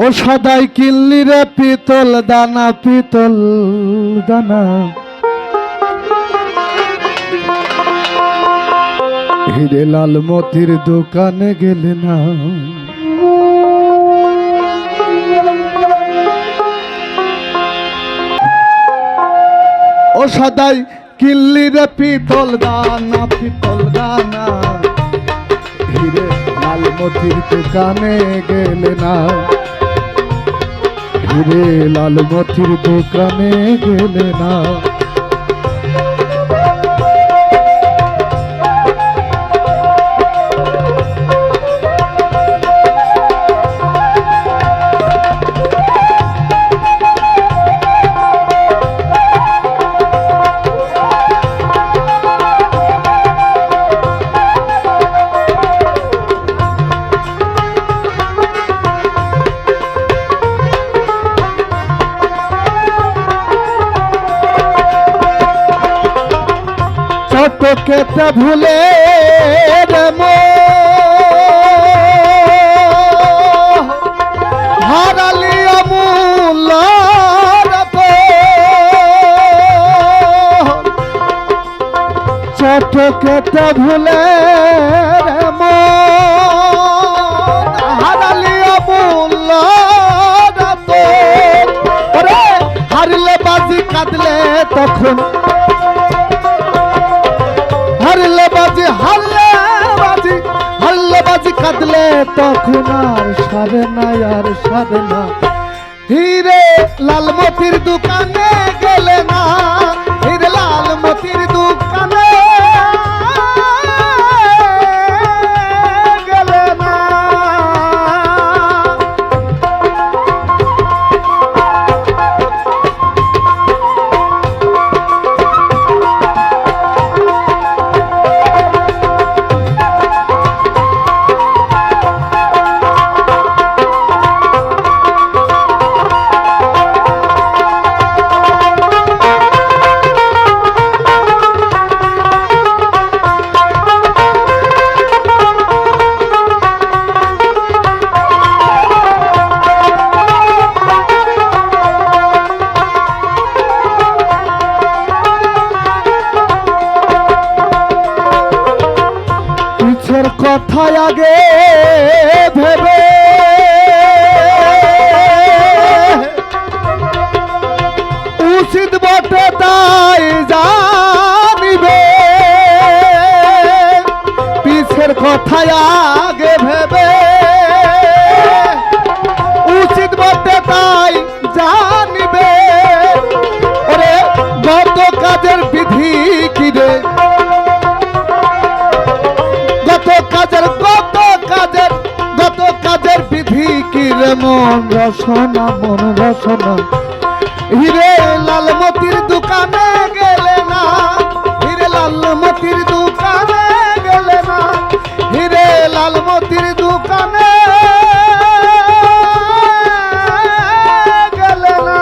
ও সদাই কিনলি রে পিতল দানা, পিতল দানা, হিরে লাল মতির দোকানে গেলে না। ও সদাই কিনলি রে পিতল দানা, পিতল দানা, হিরে লাল মতির দোকানে গেলে না, হিরে লাল মতির দোকানে গেলে না। কেটে ভুলে হারালি অমূল্য ছোট কেটে ভুলে হারালি অমূল্য হারলে বাজি কাঁদলে তখন, হারলে বাজি হারলে বাজি হারলে বাজি কাঁদলে তখন আর সারে না, আর সারে না। হিরে লাল মতির দোকানে গেলে না, হিরে লাল মতির দোকানে গেলে না। কথায় আগে ভেবে উচিত বটে তাই জানিবে, পিছের কথায় আগে ভেবে উচিত বটে তাই জানিবে। ওরে গত কাজের বিধি কি রে, গত কাজের বিধি কি রে মন রসনা, মন রসনা। হিরে লাল মতির দোকানে গেলে না, হিরে লাল মতির দোকানে গেলে না, হিরে লাল মতির দোকানে গেলে না।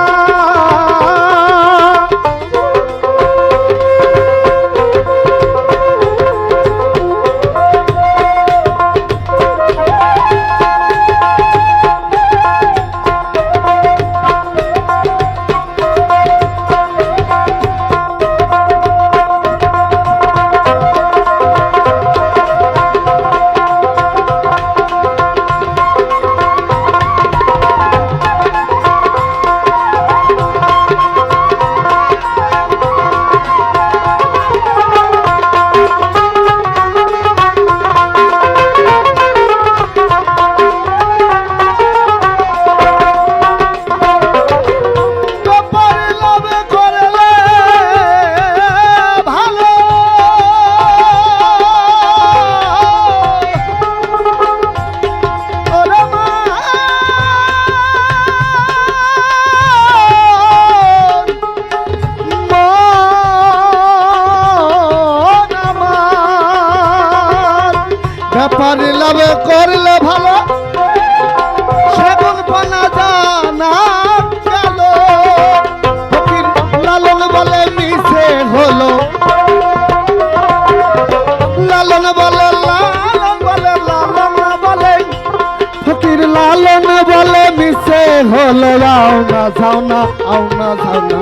লালন বলে মিশে হলো আও না যাও না আও না যাও না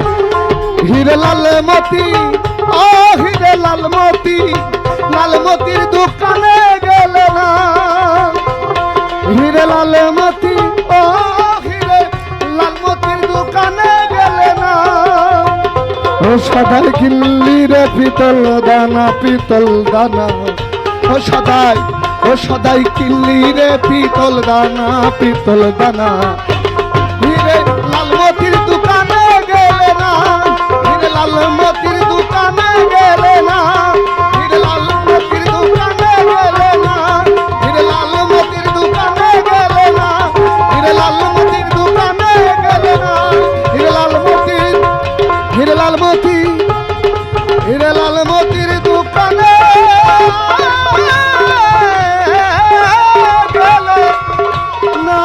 হিরে লাল মতি ও হিরে লাল মতি লাল মতির দোকানে গেলে না হিরে লাল মতি ও হিরে লাল মতির দোকানে গেলে না ও সদাই কিনলি রে পিতল দানা ও সদাই কিনলি রে পিতল দানা হিরে লাল মতির দোকানে গেলে না হিরে লাল মতির দোকানে গেলে না হিরে লাল মতির দোকানে গেলে না হিরে লাল মতির দোকানে গেলে না হিরে লাল মতির দোকানে গেলে না হিরে লাল মতির হিরে লাল মতি হিরে লাল মতির দোকানে গেলে না